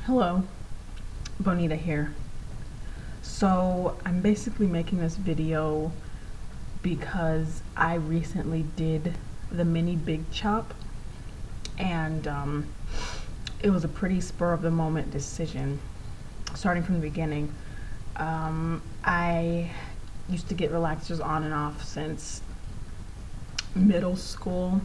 Hello, Bonita here. So I'm basically making this video because I recently did the mini big chop, and it was a pretty spur of the moment decision. Starting from the beginning, I used to get relaxers on and off since middle school.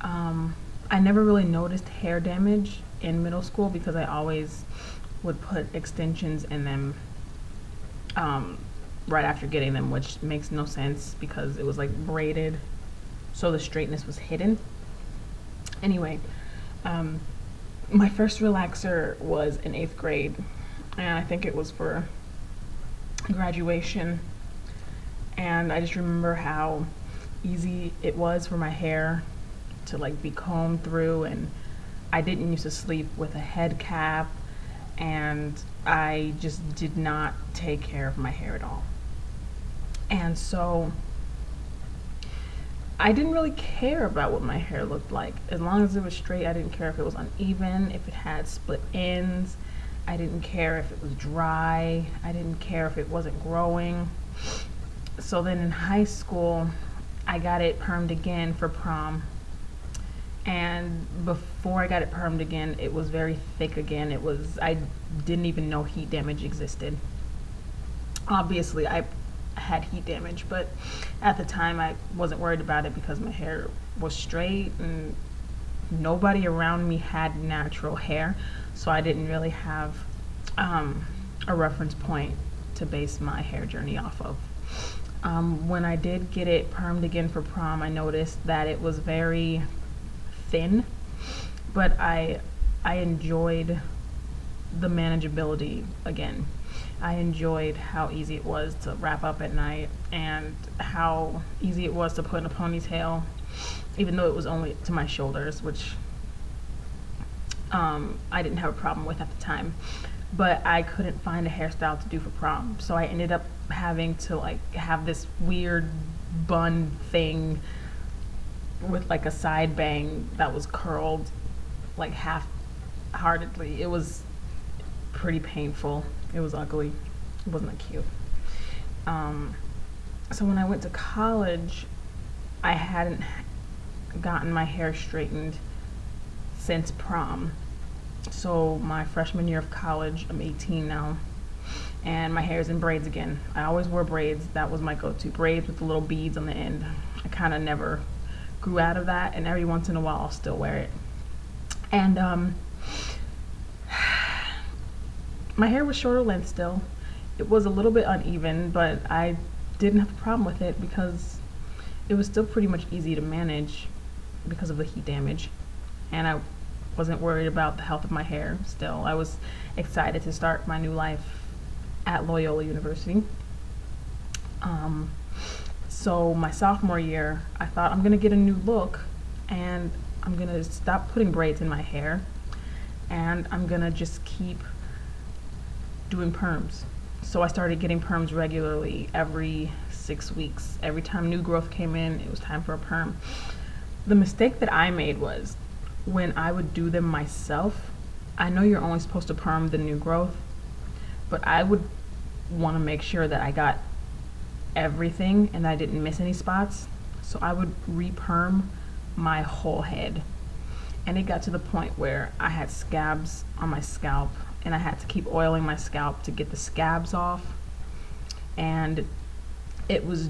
I never really noticed hair damage in middle school because I always would put extensions in them right after getting them, which makes no sense because it was like braided, so the straightness was hidden. Anyway, my first relaxer was in 8th grade, and I think it was for graduation, and I just remember how easy it was for my hair to like be combed through, and I didn't used to sleep with a head cap, and I just did not take care of my hair at all. And so I didn't really care about what my hair looked like. As long as it was straight, I didn't care if it was uneven, if it had split ends. I didn't care if it was dry. I didn't care if it wasn't growing. So then in high school, I got it permed again for prom. And before I got it permed again, it was very thick again. I didn't even know heat damage existed. Obviously, I had heat damage, but at the time I wasn't worried about it because my hair was straight and nobody around me had natural hair, so I didn't really have a reference point to base my hair journey off of. When I did get it permed again for prom, I noticed that it was very thin, but I enjoyed the manageability again. I enjoyed how easy it was to wrap up at night and how easy it was to put in a ponytail, even though it was only to my shoulders, which I didn't have a problem with at the time. But I couldn't find a hairstyle to do for prom, so I ended up having to like have this weird bun thing with like a side bang that was curled like half-heartedly. It was pretty painful. It was ugly. It wasn't that cute. So when I went to college, I hadn't gotten my hair straightened since prom. So my freshman year of college, I'm 18 now, and my hair's in braids again. I always wore braids. That was my go-to. Braids with the little beads on the end. I kind of never grew out of that, and every once in a while I'll still wear it. And my hair was shorter length still. It was a little bit uneven, but I didn't have a problem with it because it was still pretty much easy to manage because of the heat damage, and I wasn't worried about the health of my hair still. I was excited to start my new life at Loyola University. So my sophomore year, I thought I'm gonna get a new look, and I'm gonna stop putting braids in my hair, and I'm gonna just keep doing perms. So I started getting perms regularly every 6 weeks. Every time new growth came in, it was time for a perm. The mistake that I made was when I would do them myself, I know you're only supposed to perm the new growth, but I would want to make sure that I got everything and I didn't miss any spots. So I would re-perm my whole head. And it got to the point where I had scabs on my scalp, and I had to keep oiling my scalp to get the scabs off. And it was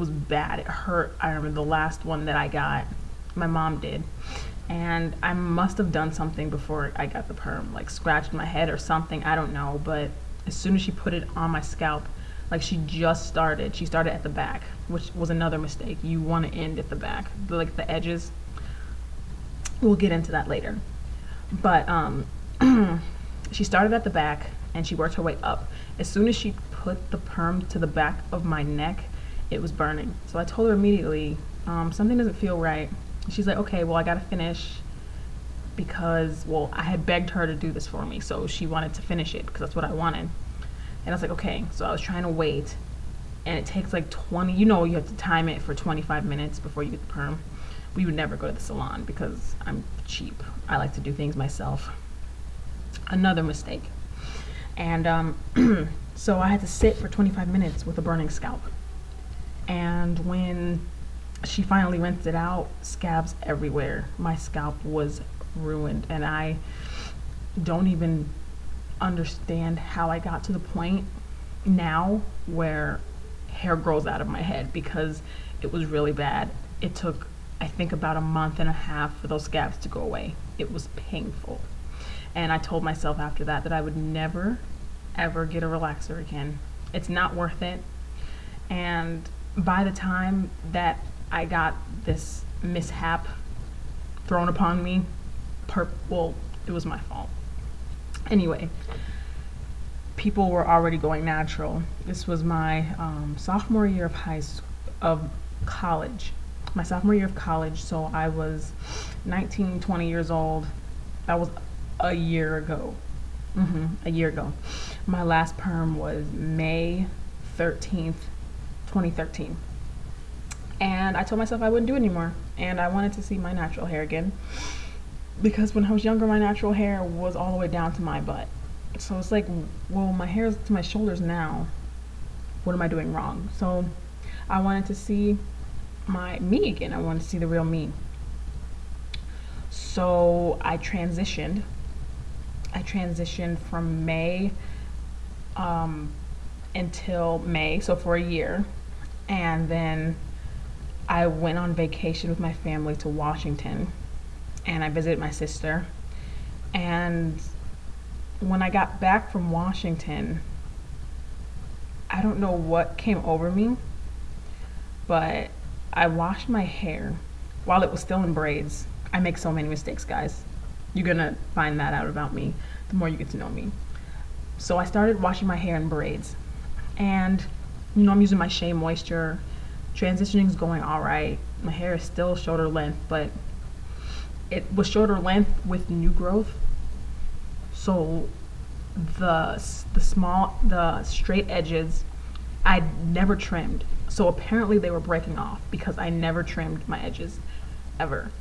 bad. It hurt. I remember the last one that I got, my mom did. And I must have done something before I got the perm, like scratched my head or something, I don't know. But as soon as she put it on my scalp, like she started at the back, which was another mistake. You want to end at the back, like the edges. We'll get into that later. But she started at the back and she worked her way up. As soon as she put the perm to the back of my neck, it was burning. So I told her immediately, something doesn't feel right. She's like, okay, well, I gotta finish because, well, I had begged her to do this for me, so she wanted to finish it because that's what I wanted. And I was like, okay. So I was trying to wait, and it takes like 20, you have to time it for 25 minutes before you get the perm. We would never go to the salon because I'm cheap. I like to do things myself. Another mistake. And so I had to sit for 25 minutes with a burning scalp. And when she finally rinsed it out, scabs everywhere. My scalp was ruined, and I don't even understand how I got to the point now where hair grows out of my head, because it was really bad. It took, I think, about a month and a half for those scabs to go away. It was painful. And I told myself after that that I would never, ever get a relaxer again. It's not worth it. And by the time that I got this mishap thrown upon me, well, it was my fault. Anyway, people were already going natural. This was my sophomore year of college. My sophomore year of college, so I was 19, 20 years old. That was a year ago. A year ago. My last perm was May 13th, 2013. And I told myself I wouldn't do it anymore. And I wanted to see my natural hair again, because when I was younger, my natural hair was all the way down to my butt. So it's like, well, my hair is to my shoulders now. What am I doing wrong? So I wanted to see me again. I wanted to see the real me. So I transitioned. From May until May, so for a year. And then I went on vacation with my family to Washington, and I visited my sister. And when I got back from Washington, I don't know what came over me, but I washed my hair while it was still in braids. I make so many mistakes, guys. You're gonna find that out about me the more you get to know me. So I started washing my hair in braids, and you know, I'm using my Shea Moisture. Transitioning's going all right. My hair is still shoulder length, but it was shoulder length with new growth. So the straight edges I never trimmed. So apparently they were breaking off because I never trimmed my edges ever.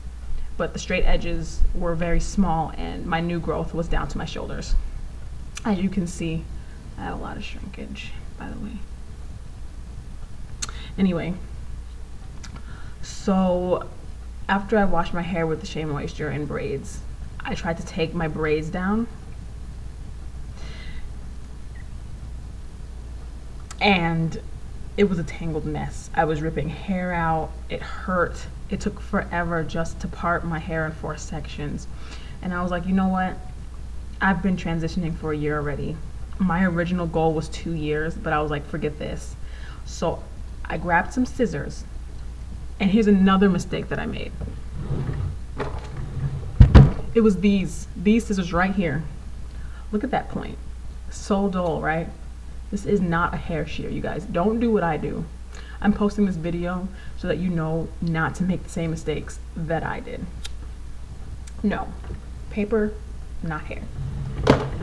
But the straight edges were very small, and my new growth was down to my shoulders. As you can see, I had a lot of shrinkage, by the way. Anyway, so after I washed my hair with the Shea Moisture and braids, I tried to take my braids down, and it was a tangled mess. I was ripping hair out. It hurt. It took forever just to part my hair in 4 sections. And I was like, you know what? I've been transitioning for a year already. My original goal was 2 years, but I was like, forget this. So I grabbed some scissors, and here's another mistake that I made. It was these scissors right here. Look at that point. So dull, right? This is not a hair shear, you guys. Don't do what I do. I'm posting this video so that you know not to make the same mistakes that I did. No, paper, not hair.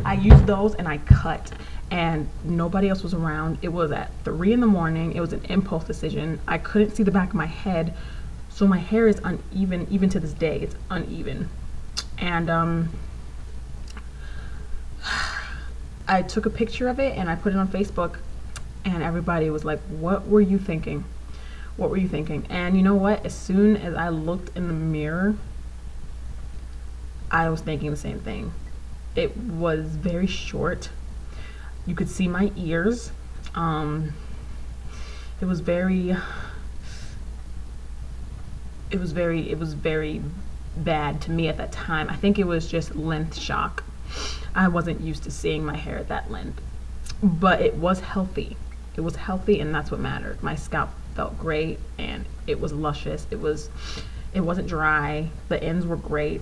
I used those and I cut, and nobody else was around. It was at 3 in the morning. It was an impulse decision. I couldn't see the back of my head, so my hair is uneven. Even to this day, it's uneven. And I took a picture of it and I put it on Facebook, and everybody was like, what were you thinking? What were you thinking? And you know what? As soon as I looked in the mirror, I was thinking the same thing. It was very short. You could see my ears. It was very bad to me at that time. I think it was just length shock. I wasn't used to seeing my hair at that length, but it was healthy. It was healthy, and that's what mattered. My scalp felt great, and it was luscious. It wasn't dry. The ends were great.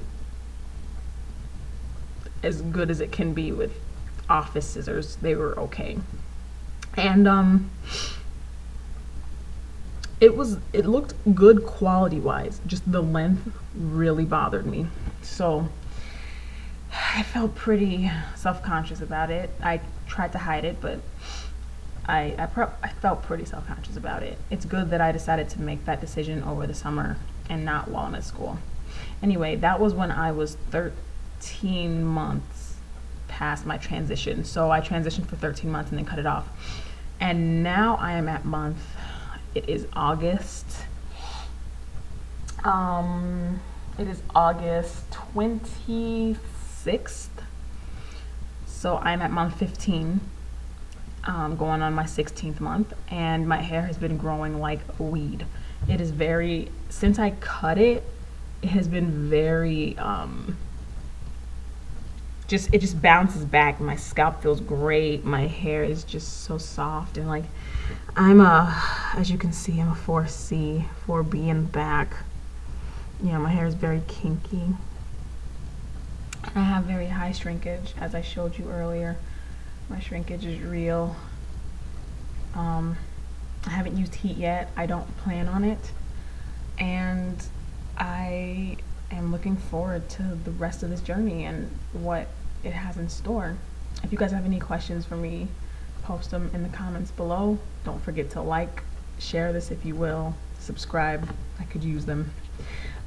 As good as it can be with office scissors. They were okay. And it looked good quality wise. Just the length really bothered me. So I felt pretty self-conscious about it. I tried to hide it, but I felt pretty self-conscious about it. It's good that I decided to make that decision over the summer and not while I'm at school. Anyway, that was when I was 13 months past my transition. So I transitioned for 13 months and then cut it off. And now I am at month, it is August. It is August 26th. So I'm at month 15, going on my 16th month, and my hair has been growing like a weed. It is very, since I cut it, it has been very, it just bounces back. My scalp feels great. My hair is just so soft, and like, as you can see, I'm a 4C, 4B in the back. Yeah, my hair is very kinky. I have very high shrinkage, as I showed you earlier. My shrinkage is real. I haven't used heat yet. I don't plan on it. And I am looking forward to the rest of this journey and what it has in store. If you guys have any questions for me, post them in the comments below. Don't forget to like, share this if you will, subscribe. I could use them.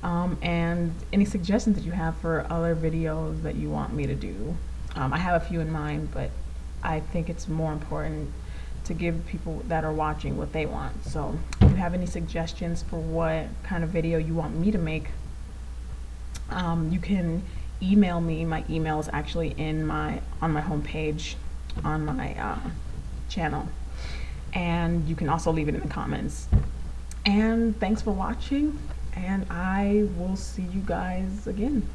And any suggestions that you have for other videos that you want me to do. I have a few in mind, but I think it's more important to give people that are watching what they want. So if you have any suggestions for what kind of video you want me to make, you can email me. My email is actually on my homepage on my channel, and you can also leave it in the comments. And thanks for watching, and I will see you guys again.